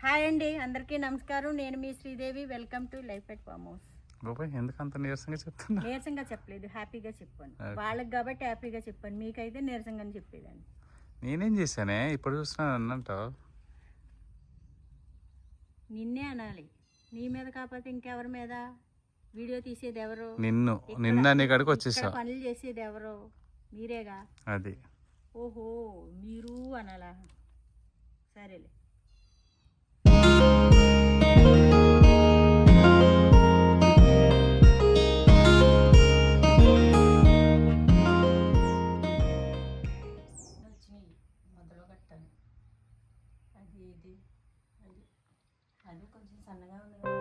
Hi అండి, అందరికీ నమస్కారం. నేను మీ Sridevi. Welcome to life at farm house. బాబాయ్ ఎందుకు అంత నీరసంగా చెప్తున్నా? నీరసంగా చెప్పలేదు, హ్యాపీగా చెప్పాను. వాళ్ళకి కాబట్టి హ్యాపీగా చెప్పాను, మీకైతే నీరసంగానే చెప్పేదాన్ని. నేనేం చేశానే ఇప్పుడు చూస్తున్నాను అన్నంటావు? నిన్నే అనాలి, నీ మీద కాకపోతే ఇంకెవరి మీద? వీడియో తీసేది ఎవరు? నిన్న నీ కాడికి వచ్చేసా. పనులు చేసేది ఎవరు? మీరేగా. అది ఓహో, మీరు అనాలా? సరేలే. మొదలు కట్టాను. అది ఇది అది అది కొంచెం సన్నగా ఉంది కదా.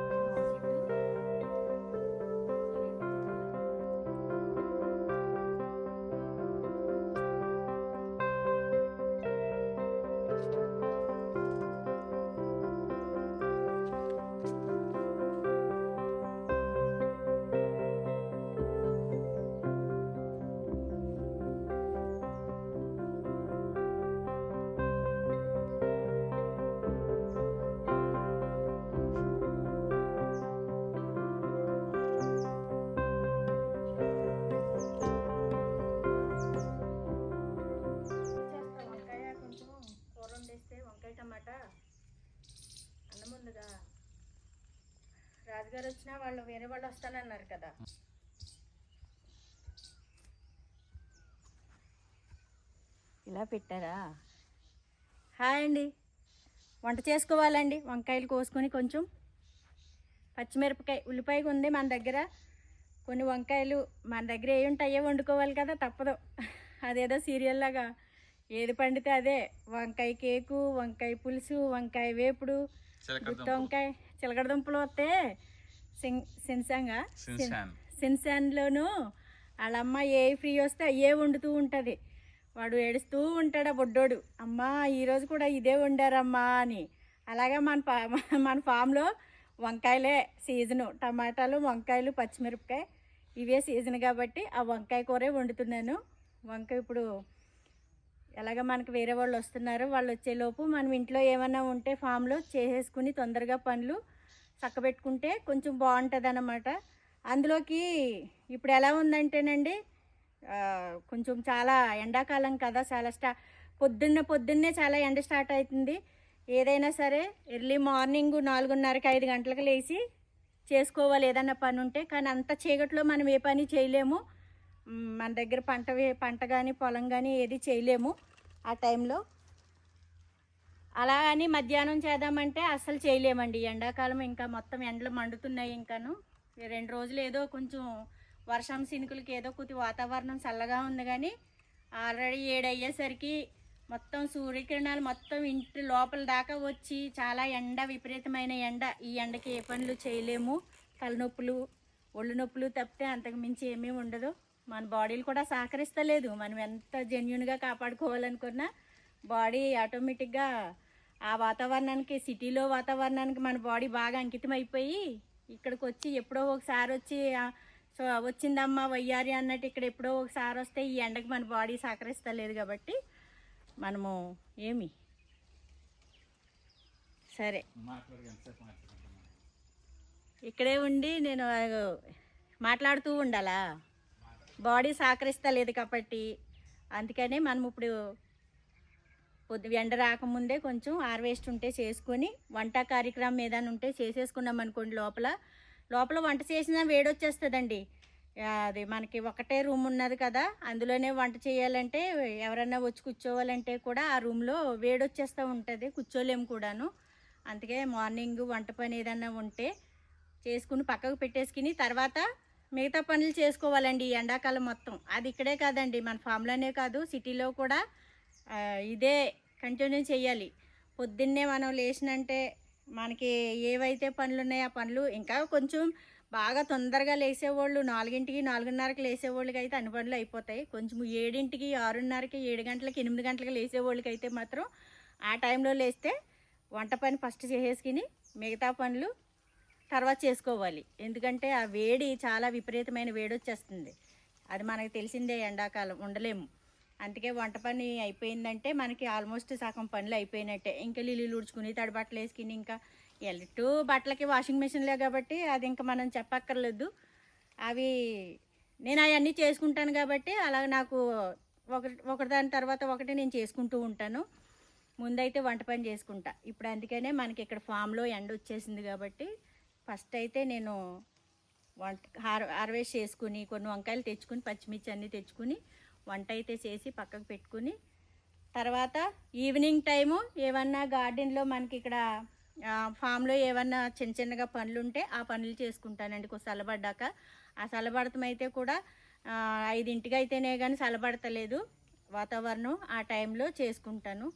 వంకాయ టమాటా అన్నం ఉందిగా. రాజుగారు వచ్చినా వాళ్ళు వేరే వాళ్ళు వస్తానన్నారు కదా. ఇలా పెట్టారా? హాయ్ అండి, వంట చేసుకోవాలండి. వంకాయలు కోసుకొని కొంచెం పచ్చిమిరపకాయ ఉల్లిపాయ ఉంది మన దగ్గర. కొన్ని వంకాయలు మన దగ్గర ఏ ఉంటాయో వండుకోవాలి కదా, తప్పదు. అదేదో సీరియల్ లాగా ఏది పండితే అదే. వంకాయ కేకు, వంకాయ పులుసు, వంకాయ వేపుడు, గుత్తి వంకాయ, చిలకడ దుంపలు వస్తే సిన్సాన్లోను వాళ్ళమ్మ ఏ ఫ్రీ వస్తే అయ్యే వండుతూ ఉంటుంది. వాడు ఏడుస్తూ ఉంటాడు ఆ బొడ్డోడు, అమ్మా ఈరోజు కూడా ఇదే వండారమ్మా అని. అలాగే మన ఫామ్లో వంకాయలే సీజను. టమాటాలు, వంకాయలు, పచ్చిమిరపకాయ ఇవే సీజన్ కాబట్టి ఆ వంకాయ కూరే వండుతున్నాను. వంకాయ ఇప్పుడు ఎలాగ మనకు వేరే వాళ్ళు వస్తున్నారు, వాళ్ళు వచ్చేలోపు మనం ఇంట్లో ఏమన్నా ఉంటే ఫామ్లో చేసేసుకుని తొందరగా పనులు చక్కబెట్టుకుంటే కొంచెం బాగుంటుంది అన్నమాట. అందులోకి ఇప్పుడు ఎలా ఉందంటేనండి, కొంచెం చాలా ఎండాకాలం కదా, చాలా పొద్దున్నే చాలా ఎండ స్టార్ట్ అవుతుంది. ఏదైనా సరే ఎర్లీ మార్నింగ్ 4:30కి 5 గంటలకు లేచి చేసుకోవాలి ఏదన్నా పని ఉంటే. కానీ అంత చీకట్లో మనం ఏ పని చేయలేము. మన దగ్గర పంట కానీ పొలం కానీ ఏది చేయలేము ఆ టైంలో. అలా అని మధ్యాహ్నం చేద్దామంటే అస్సలు చేయలేమండి. ఎండాకాలం ఇంకా మొత్తం ఎండలు మండుతున్నాయి. ఇంకాను 2 రోజులు ఏదో కొంచెం వర్షం సినుకులకి ఏదో కొద్ది వాతావరణం చల్లగా ఉంది. కానీ ఆల్రెడీ 7 అయ్యేసరికి మొత్తం సూర్యకిరణాలు మొత్తం ఇంటి లోపల దాకా వచ్చి చాలా ఎండ, విపరీతమైన ఎండ. ఈ ఎండకి ఏ పనులు చేయలేము. తలనొప్పులు, ఒళ్ళు నొప్పులు తప్పితే అంతకు మించి ఏమీ ఉండదు. మన బాడీలు కూడా సహకరిస్తలేదు. మనం ఎంత జెన్యున్గా కాపాడుకోవాలనుకున్నా బాడీ ఆటోమేటిక్గా ఆ వాతావరణానికి, సిటీలో వాతావరణానికి మన బాడీ బాగా అంకితం అయిపోయి ఇక్కడికి వచ్చి ఎప్పుడో ఒకసారి వచ్చి సో వచ్చిందమ్మా వయ్యారి అన్నట్టు ఇక్కడ ఎప్పుడో ఒకసారి వస్తే ఈ ఎండకి మన బాడీ సహకరిస్తలేదు. కాబట్టి మనము ఏమి సరే ఇక్కడే ఉండి నేను మాట్లాడుతూ ఉండాలా, బాడీ సహకరిస్తలేదు కాబట్టి. అందుకనే మనం ఇప్పుడు ఎండ రాకముందే కొంచెం హార్వెస్ట్ ఉంటే చేసుకొని వంట కార్యక్రమం ఏదైనా ఉంటే చేసేసుకున్నాం అనుకోండి. లోపల వంట చేసినా వేడొచ్చేస్తుందండి. అది మనకి ఒకటే రూమ్ ఉన్నది కదా, అందులోనే వంట చేయాలంటే ఎవరన్నా వచ్చి కూర్చోవాలంటే కూడా ఆ రూమ్లో వేడొచ్చేస్తూ ఉంటుంది, కూర్చోలేము కూడాను. అందుకే మార్నింగ్ వంట పని ఏదన్నా ఉంటే చేసుకుని పక్కకు పెట్టేసుకుని తర్వాత మిగతా పనులు చేసుకోవాలండి ఈ ఎండాకాలం మొత్తం. అది ఇక్కడే కాదండి, మన ఫామ్లోనే కాదు, సిటీలో కూడా ఇదే కంటిన్యూ చేయాలి. పొద్దున్నే మనం లేచినంటే మనకి ఏవైతే పనులు ఉన్నాయో ఆ పనులు, ఇంకా కొంచెం బాగా తొందరగా లేసేవాళ్ళు 4కి 4:30కి లేసేవాళ్ళకి అయితే అన్ని పనులు అయిపోతాయి. కొంచెం 7కి 6:30కి 7 గంటలకి 8 గంటలకి లేసేవాళ్ళకి అయితే మాత్రం ఆ టైంలో లేస్తే వంట పని ఫస్ట్ చేసేసుకుని మిగతా పనులు తర్వాత చేసుకోవాలి. ఎందుకంటే ఆ వేడి చాలా విపరీతమైన వేడి వచ్చేస్తుంది. అది మనకు తెలిసిందే, ఎండాకాలం ఉండలేము. అందుకే వంట పని అయిపోయిందంటే మనకి ఆల్మోస్ట్ సగం పనులు అయిపోయినట్టే. ఇంకా లిల్లీలు ఊడ్చుకుని తడిబట్టలు వేసుకుని ఇంకా ఎల్లిట్టు బట్టలకి వాషింగ్ మిషన్లే కాబట్టి అది ఇంకా మనం చెప్పక్కర్లేదు. అవి నేను అవన్నీ చేసుకుంటాను కాబట్టి అలా నాకు ఒకటి దాని తర్వాత ఒకటి నేను చేసుకుంటూ ఉంటాను. ముందైతే వంట పని చేసుకుంటా. ఇప్పుడు అందుకనే మనకి ఇక్కడ ఫామ్లో ఎండ వచ్చేసింది కాబట్టి ఫస్ట్ అయితే నేను హార్వెస్ట్ చేసుకుని కొన్ని వంకాయలు తెచ్చుకుని పచ్చిమిర్చి అన్నీ తెచ్చుకుని వంట అయితే చేసి పక్కకు పెట్టుకుని తర్వాత ఈవినింగ్ టైము ఏమన్నా గార్డెన్లో మనకి ఇక్కడ ఫామ్లో ఏమన్నా చిన్న చిన్నగా పనులు ఉంటే ఆ పనులు చేసుకుంటానండి. కొంచెం చల్లబడ్డాక ఆ చల్లబడతం అయితే కూడా 5ంటికి అయితేనే కానీ చల్లబడతలేదు వాతావరణం. ఆ టైంలో చేసుకుంటాను.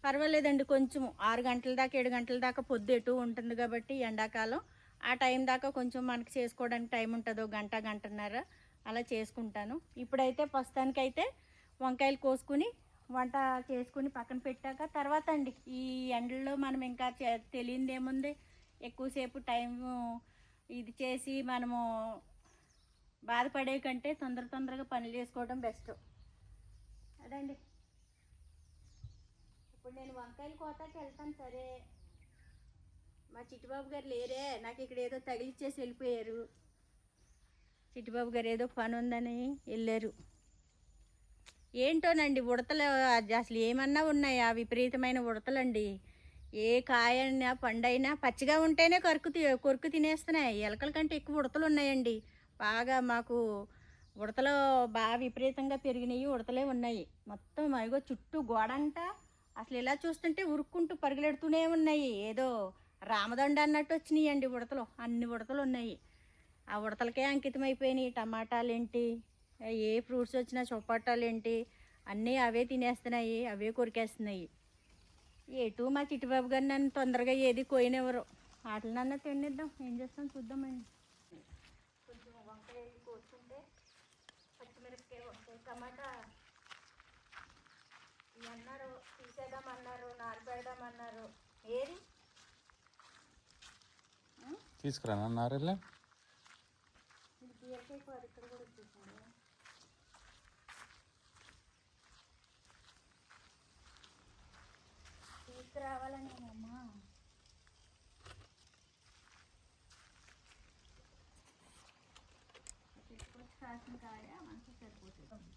పర్వాలేదండి, కొంచెం 6 గంటల దాకా 7 గంటల దాకా పొద్దు ఎటు ఉంటుంది కాబట్టి ఎండాకాలం ఆ టైం దాకా కొంచెం మనకి చేసుకోవడానికి టైం ఉంటుందో గంటన్నర అలా చేసుకుంటాను. ఇప్పుడైతే ప్రస్తుతానికైతే వంకాయలు కోసుకుని వంట చేసుకుని పక్కన పెట్టాక తర్వాత అండి ఈ ఎండల్లో మనం ఇంకా తెలియంది ఏముంది, ఎక్కువసేపు టైము ఇది చేసి మనము బాధపడే కంటే తొందరగా పనులు చేసుకోవడం బెస్ట్ అదండి. ఇప్పుడు నేను వంకాయలు కోతకి వెళ్తాను. సరే, మా చిట్టిబాబు గారు లేరే, నాకు ఇక్కడ ఏదో తగిలిచ్చేసి వెళ్ళిపోయారు. చిట్టిబాబు గారు ఏదో పని ఉందని వెళ్ళారు. ఏంటోనండి ఉడతలు అసలు ఏమన్నా ఉన్నాయా, విపరీతమైన ఉడతలండి. ఏ కాయైనా పండైనా పచ్చిగా ఉంటేనే కొరుకు తినేస్తున్నాయి. ఎలకల కంటే ఎక్కువ ఉడతలు ఉన్నాయండి. బాగా మాకు ఉడతలు బాగా విపరీతంగా పెరిగినాయి. ఉడతలే ఉన్నాయి మొత్తం. అదిగో చుట్టూ గోడంతా అసలు ఇలా చూస్తుంటే ఉరుక్కుంటూ పరుగులెడుతూనే ఉన్నాయి. ఏదో రామదండ అన్నట్టు వచ్చినాయండి ఉడతలు. అన్ని ఉడతలు ఉన్నాయి. ఆ ఉడతలకే అంకితం అయిపోయినాయి. టమాటాలు ఏంటి, ఏ ఫ్రూట్స్ వచ్చినా చొప్పాటాలు ఏంటి అన్నీ అవే తినేస్తున్నాయి, అవే కొరికేస్తున్నాయి. ఎటు మా చిట్టిబాబు గారు నన్ను తొందరగా ఏది కోయినెవరు. వాటినన్నా తినేద్దాం, ఏం చేస్తాం చూద్దామండి. కొంచెం వంకాయలు కోసుకుంటే పచ్చిమిరపకాయ వంకాయ టమాటా ఇవి అన్నారు, తీసేద్దామన్నారు, నారు పెడదామన్నారు. ఏది తీసుకురా నారెళ్ళ బీరకాయ కూర ఇక్కడ కూడా వచ్చేసింది. తీసుకురావాలని అమ్మా. తీసుకొచ్చి కాసిన కాయ మనకి సరిపోతుంది.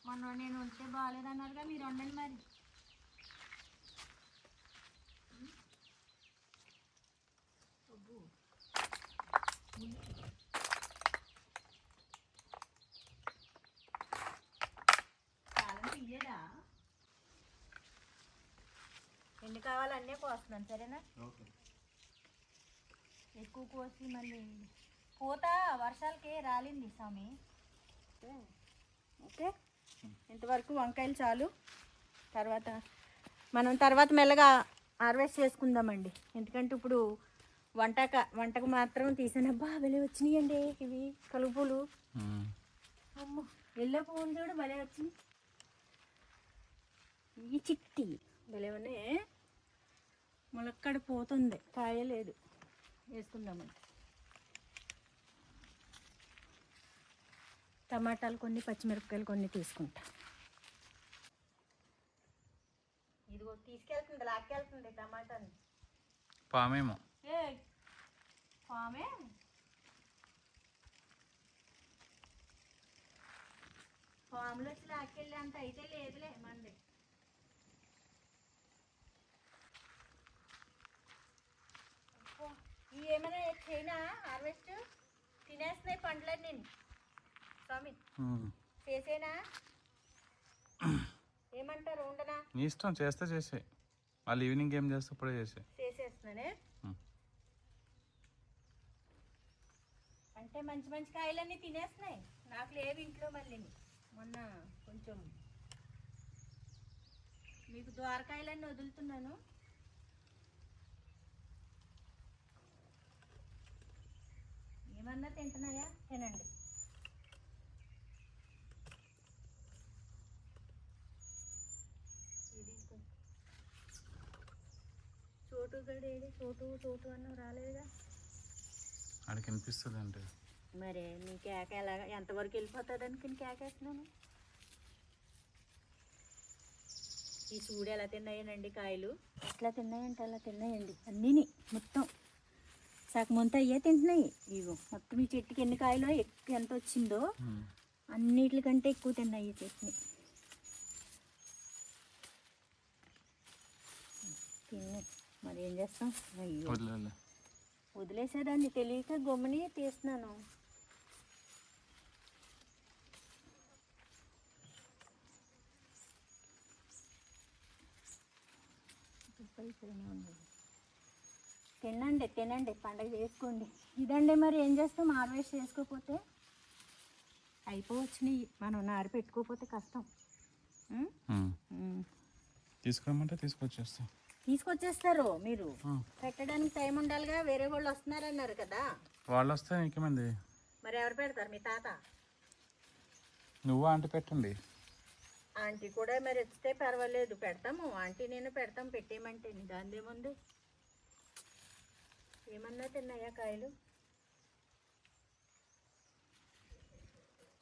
మొన్న నేను ఉంటే బాగాలేదన్నారుగా, మీరు వండండి మరి. చాలా తీయడా, ఎన్ని కావాలన్నీ కోస్తున్నాను సరేనా. ఎక్కువ కోసి మళ్ళీ కోత వర్షాలకి రాలింది స్వామి. ఓకే, ఇంతవరకు వంకాయలు చాలు. తర్వాత మెల్లగా హార్వెస్ట్ చేసుకుందామండి. ఎందుకంటే ఇప్పుడు వంటకు మాత్రం తీసిన భలే వచ్చినాయండి ఇవి కలుపులు. అమ్మ ఎల్లో పువ్వులు చూడు భలే వచ్చినాయి. ఈ చిట్టి భలే ఉన్నాయి. ములక్కడ పోతుంది, కాయలేదు. వేసుకుందామండి. టమాటాలు కొన్ని, పచ్చిమిరపకాయలు కొన్ని తీసుకుంటా. ఇదిగో తీసుకెళ్తుంది, లాక్కెళ్తుంది టమాటాని. పామేమో. పామే పాములు వచ్చి లాక్కెళ్ళి అంత అయితే లేదులే మంది. ఇవి ఏమైనా చేయనా హార్వెస్ట్? తినేస్తున్నాయి పండ్లన్నీ స్వామి. చేసేనా ఏమంటారు? ఉండనా? నీ ఇష్టం, చేస్తే చేసే. వాళ్ళు ఈవినింగ్ ఏం చేస్తే ఇప్పుడే చేసేస్తున్నానే. అంటే మంచి కాయలన్నీ తినేస్తున్నాయి. నాకు లేవు ఇంట్లో. మళ్ళీ మొన్న కొంచెం మీకు ద్వారకాయలన్నీ వదులుతున్నాను. ఏమన్నా తింటున్నాయా? తినండి. గడేడి చోటు చోటు అన్న రాలేదుగా. ఆడికి వినిపిస్తుంది అంటే మరే నీ కేక ఎలాగ ఎంతవరకు వెళ్ళిపోతుంది అనుకుని కేకేస్తున్నాను. ఈ చూడు ఎలా తిన్నాయనండి కాయలు, ఎట్లా తిన్నాయంటే అలా తిన్నాయండి అన్నీని మొత్తం. సగమంతా అయ్యే తింటున్నాయి. ఇగో మొత్తం ఈ చెట్టుకి ఎన్ని కాయలు ఎంత వచ్చిందో అన్నిటికంటే ఎక్కువ తిన్నాయి ఈ చెట్టుని. తిన్నాయి మరి ఏం చేస్తాం. అయ్యో వదిలేసేదాన్ని తెలియక గమ్ముని తీస్తున్నాను. తినండి తినండి, పండగ చేసుకోండి. ఇదండి మరి ఏం చేస్తాం, హార్వెస్ట్ చేసుకోకపోతే అయిపోవచ్చినాయి. మనం నారు పెట్టుకోకపోతే కష్టం. తీసుకురమ్మంటే తీసుకొచ్చేస్తారు. మీరు పెట్టడానికి టైం ఉండాలిగా. వేరే వాళ్ళు వస్తున్నారన్నారు కదా. వాళ్ళు వస్తే ఇంకేమంది. మరి ఎవరు పెడతారు? మీ తాత? నువ్వు ఆంటీ పెట్టండి. ఆంటీ కూడా మరి వస్తే పర్వాలేదు, పెడతాము. ఆంటీ నేను పెడతాం, పెట్టేయమంటే. దానిదేముంది. ఏమన్నా తిన్నాయా కాయలు?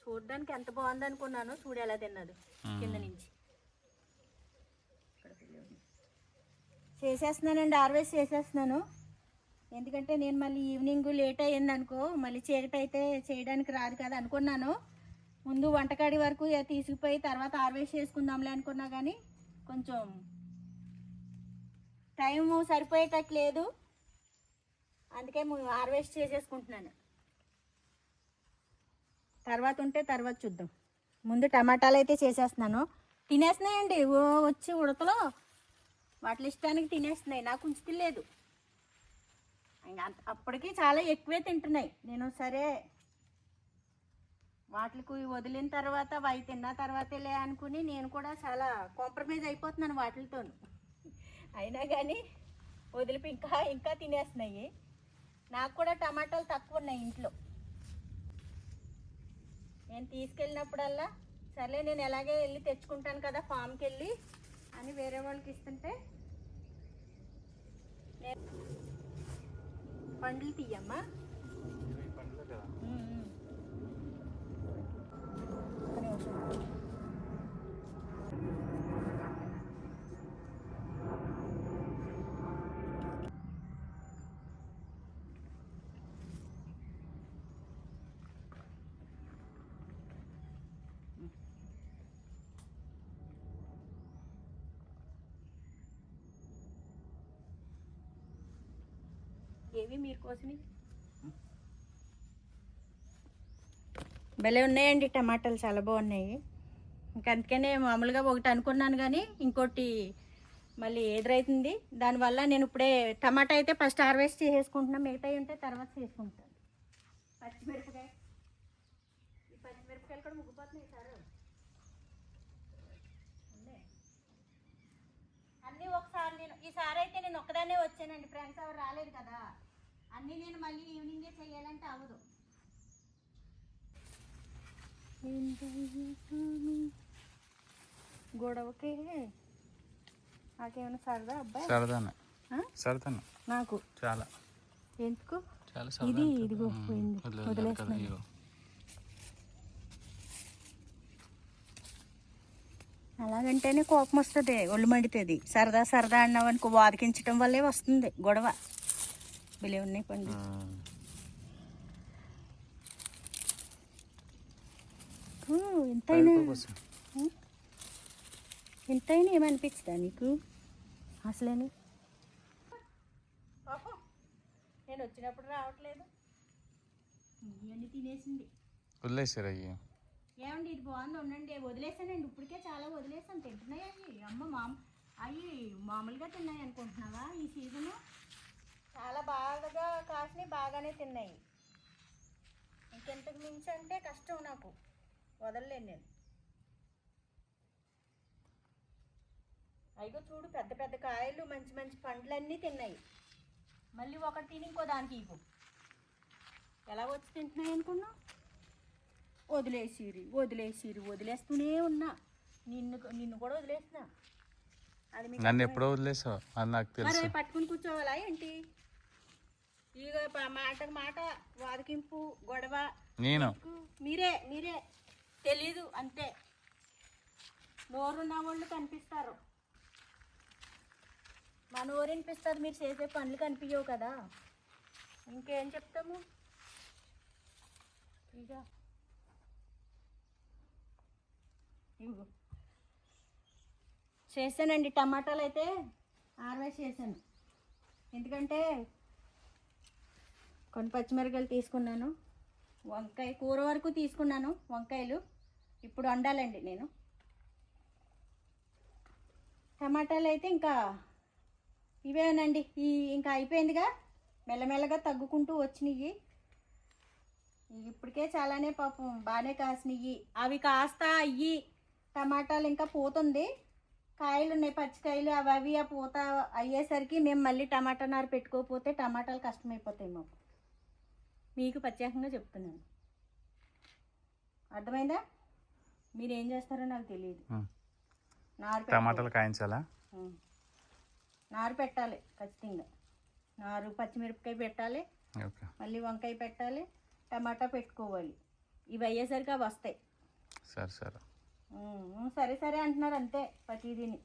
చూడడానికి ఎంత బాగుంది అనుకున్నాను. చూడు ఎలా తిన్నది కింద నుంచి. చేసేస్తున్నానండి, హార్వెస్ట్ చేసేస్తున్నాను. ఎందుకంటే నేను మళ్ళీ ఈవినింగ్ లేట్ అయ్యింది అనుకో, మళ్ళీ చీకటి అయితే చేయడానికి రాదు కదా అనుకున్నాను. ముందు వంటకాడి వరకు తీసుకుపోయి తర్వాత హార్వెస్ట్ చేసుకుందాంలే అనుకున్నా, కానీ కొంచెం టైము సరిపోయేటట్లేదు. అందుకే హార్వెస్ట్ చేసేసుకుంటున్నాను. తర్వాత ఉంటే తర్వాత చూద్దాం. ముందు టమాటాలు అయితే చేసేస్తున్నాను. తినేస్తున్నాయండి వచ్చి ఉడతలో, వాటి ఇష్టానికి తినేస్తున్నాయి. నాకు ఉంచుతలేదు. ఇంకా అప్పటికి చాలా ఎక్కువే తింటున్నాయి. నేను సరే వాటికి వదిలిన తర్వాత అవి తిన్న తర్వాతలే అనుకుని నేను కూడా చాలా కాంప్రమైజ్ అయిపోతున్నాను వాటితో. అయినా కానీ వదిలిపి ఇంకా తినేస్తున్నాయి. నాకు కూడా టమాటాలు తక్కువ ఉన్నాయి ఇంట్లో. నేను తీసుకెళ్ళినప్పుడల్లా సర్లే నేను ఎలాగే వెళ్ళి తెచ్చుకుంటాను కదా ఫామ్కి వెళ్ళి అని వేరే వాళ్ళకి ఇస్తుంటే, పండ్లు తీయమ్మా. ఏవి మీరు కోసినవి భలే ఉన్నాయండి. టమాటాలు చాలా బాగున్నాయి. ఇంకా అందుకనే మామూలుగా ఒకటి అనుకున్నాను, కానీ ఇంకోటి మళ్ళీ ఎదురైతుంది. దానివల్ల నేను ఇప్పుడే టమాటా అయితే ఫస్ట్ హార్వెస్ట్ చేసేసుకుంటున్నాను. మిగతాయి ఉంటే తర్వాత చేసుకుంటాను. పచ్చిమిరపకాయ, ఈ పచ్చిమిరపకాయలు కూడా ముగ్గిపోతున్నాయి సార్. అన్నీ ఒకసారి నేను ఈసారి అయితే నేను ఒక్కదాన్నే వచ్చానండి, ఫ్రెండ్స్ ఎవరు రాలేదు కదా. అన్నీ నేను మళ్ళీ ఈవినింగే చేయాలంటే అవ్వదు. గొడవకి నాకేమైనా సరదా అబ్బాయి? సరదానే నాకు చాలా. ఎందుకు చాలా ఇది ఇదిగో పోయింది, వదిలేస్తున్నాను. అలాగంటేనే కోపం వస్తుంది, ఒళ్ళు మండుతుంది. సరదా సరదా అన్నావనుకో వాదికించడం వల్లే వస్తుంది గొడవ. భలే ఉన్నాయి పండు. ఎంతైనా ఏమనిపించదా నీకు అసలేని? నేను వచ్చినప్పుడు రావట్లేదు, ఇవన్నీ తినేసింది. వదిలేసారు అయ్యి. ఏమండి ఇది బాగుంది ఉండండి. వదిలేసానండి, ఇప్పటికే చాలా వదిలేసాను. తింటున్నాయి అమ్మ. అవి మామూలుగా తిన్నాయి అనుకుంటున్నావా? ఈ సీజను చాలా బాగా కాసినాయి, బాగానే తిన్నాయి. ఇంకెంతకు మించి అంటే కష్టం, నాకు వదలలేను నేను. అయిగో చూడు పెద్ద పెద్ద కాయలు, మంచి మంచి పండ్లన్నీ తిన్నాయి. మళ్ళీ ఒకటి తిని ఇంకో దానికి ఇవ్వు. ఎలా వచ్చి తింటున్నాయి అనుకున్నా? వదిలేసిరి వదిలేస్తూనే ఉన్నా. నిన్ను కూడా వదిలేస్తున్నా. అది మీకు నన్ను ఎప్పుడో వదిలేసావు అది నాకు తెలుసు. మరి పట్టుకుని కూర్చోవాలా ఏంటి? ఇక మాటకు మాట వాదికింపు గొడవ నేను మీరే మీరే తెలీదు అంతే. నోరున్న వాళ్ళు కనిపిస్తారు, మా నోరు వినిపిస్తుంది, మీరు చేసే పనులు కనిపించవు కదా, ఇంకేం చెప్తాము. ఇక ఇగో చేశానండి, టమాటాలు అయితే హార్వెస్ట్ చేశాను. ఎందుకంటే కొన్ని పచ్చిమిరపకాయలు తీసుకున్నాను, వంకాయ కూర వరకు తీసుకున్నాను, వంకాయలు ఇప్పుడు వండాలండి నేను. టమాటాలు అయితే ఇంకా ఇవేనండి, ఇంకా అయిపోయిందిగా, మెల్లమెల్లగా తగ్గుకుంటూ వచ్చినాయి. ఇప్పటికే చాలానే పాపం బాగానే కాసినాయి. అవి కాస్త అయ్యి టమాటాలు ఇంకా పోతుంది, కాయలు ఉన్నాయి పచ్చికాయలు, అవి ఆ పూత అయ్యేసరికి మేము మళ్ళీ టమాటా నారు పెట్టుకోకపోతే టమాటాలు కష్టమైపోతాయి మాకు. మీకు ప్రత్యేకంగా చెప్తున్నాను, అర్థమైందా? మీరు ఏం చేస్తారో నాకు తెలియదు. నారు టమాటాలు కాయించాలా? నారు పెట్టాలి ఖచ్చితంగా, నారు పచ్చిమిరపకాయ పెట్టాలి, మళ్ళీ వంకాయ పెట్టాలి, టమాటా పెట్టుకోవాలి. ఇవి అయ్యేసరికి అవి వస్తాయి. సరే సరే సరే సరే అంటున్నారు అంతే, ప్రతిదీని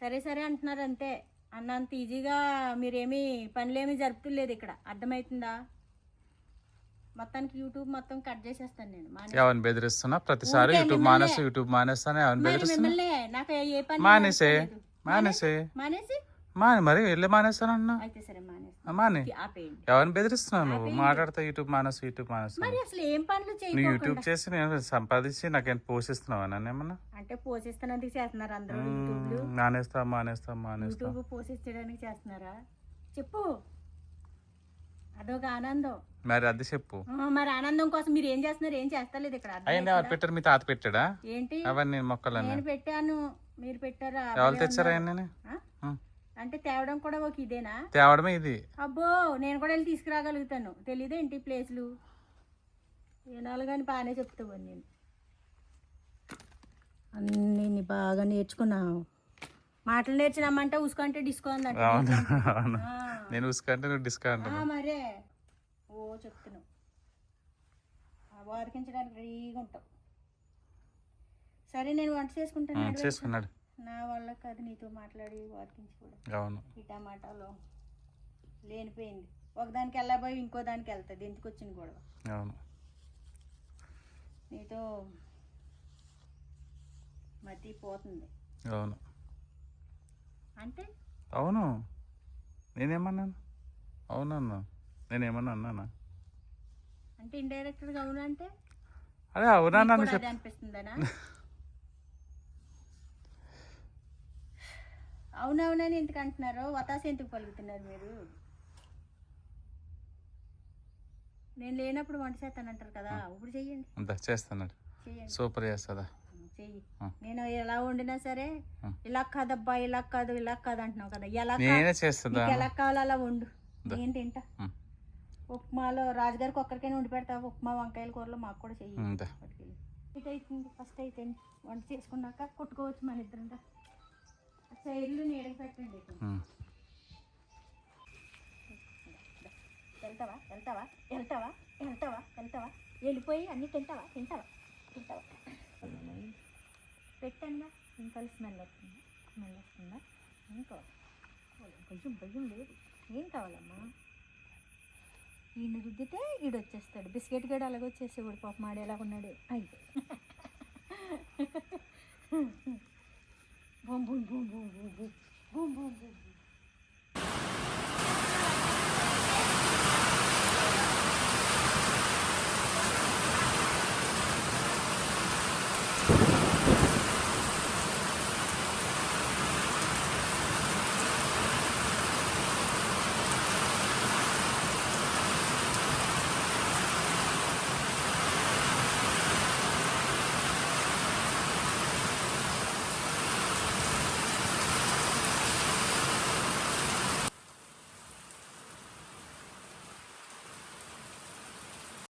సరే సరే అంటున్నారు అంతే. అన్నంత ఈజీగా మీరేమీ పనులేమీ జరుపుతులేదు ఇక్కడ, అర్థమవుతుందా? మొత్తానికి యూట్యూబ్ మొత్తం కట్ చేసేస్తాను నేను. ఎవరిని బెదిరిస్తున్నా? ప్రతిసారి యూట్యూబ్ మానేస్తానే ఎవరిని బెదిరిస్తున్నా? నాకు ఏ పని మానేసే మానేసి మరి వెళ్ళి మానేస్తానన్నా అయితే సరే మానే. ఆపేయండి. ఎవరిని బెదిరిస్తున్నావు నువ్వు? మాట్లాడతా యూట్యూబ్ మానేస్తాను మరి అసలు ఏం పనులు నువ్వు చేయకుండా యూట్యూబ్ చేసి నేను సంపాదించి నాకేం పోషిస్తున్నావా నన్ను ఏమన్నా? అంటే పోషిస్తున్నందుకు చేస్తున్నారు అందరూ. యూట్యూబ్లు మానేస్తా యూట్యూబ్ పోషించడానికి చేస్తున్నారా? చెప్పు, అదొక ఆనందం. మరి అది చెప్పు. మరి ఆనందం కోసం మీరు ఏం చేస్తున్నారు? ఏం చేస్తలేదు ఇక్కడ. అయ్యింది ఎవరు పెట్టారు? మీ తాత పెట్టాడా ఏంటి? అవన్నీ మొక్కలు నేను పెట్టాను, మీరు పెట్టారా? ఎవరు తెచ్చారా నేను? అంటే తేవడం కూడా ఒక ఇదేనా? తేవడమే ఇది. అబ్బో, నేను కూడా వెళ్ళి తీసుకురాగలుగుతాను. తెలీదు ఏంటి ప్లేస్లు? ఏనాలు కానీ బాగానే చెప్తావు. నేను అన్నీ బాగా నేర్చుకున్నావు. మాటలు నేర్చినామంటే ఉసుకంటే డిస్కో అందంట. నేను ఉసుకంటే నువ్వు డిస్కో అంటున్నా. మరే ఓ చెప్తున్నావు, వారికించడానికి రెడీగా ఉంటావు. సరే నేను వంట చేసుకుంటాను. నా వల్ల కాదు నీతో మాట్లాడి వారికించుకోవడం. అవును, ఈ టమాటాలో లేనిపోయింది, ఒకదానికి వెళ్ళబోయి ఇంకో దానికి వెళ్తుంది. ఎందుకు వచ్చింది గొడవ? అవును, నీతో మతి పోతుంది. అవును అంటే అవును. నేనేమన్నాను? అవునన్నా, నేనేమన్నా అన్నానా? అంటే ఇండైరెక్ట్గా అవును అంటే అదే అవునా అదే అనిపిస్తుందనా? అవునవునని ఎందుకు అంటున్నారు? వతాస ఎందుకు పలుకుతున్నారు మీరు? నేను లేనప్పుడు వంట చేస్తానంటారు కదా, ఇప్పుడు చెయ్యండి. అంతా చేస్తాను, సూపర్ చేస్తుందా? చెయ్యి. నేను ఎలా వండినా సరే ఇలా కాదబ్బా, ఇలా కాదు, ఇలా కాదు అంటున్నావు కదా, ఎలా నేనే చేస్తుందా? ఎలా కావాలో అలా వండు, నేను తింటా. ఉప్మాలో రాజుగారికి ఒక్కరికైనా వండి పెడతావు, ఉప్మా వంకాయల కూరలో మాకు కూడా చెయ్యి. ఇది అవుతుంది ఫస్ట్ అయితే, వంట చేసుకున్నాక కుట్టుకోవచ్చు మన ఇద్దరంగా. సైడ్లు నీడకి పెట్టండి. వెళ్తావా వెళ్తావా వెళ్తావా వెళ్తావా వెళ్తావా వెళ్ళిపోయి అన్నీ తింటావా తింటావా తింటావా? పెట్టంగా ఇంకా స్మెల్ వస్తుందా? ఇంకా భయం లేదు. ఏం కావాలమ్మా? ఈయన రుద్దితే ఈడు వచ్చేస్తాడు. బిస్కెట్ గడు అలాగే వచ్చేసేవాడు, పాప మాడి ఎలా ఉన్నాడు. అయితే boom boom boom boom boom boom boom boom boom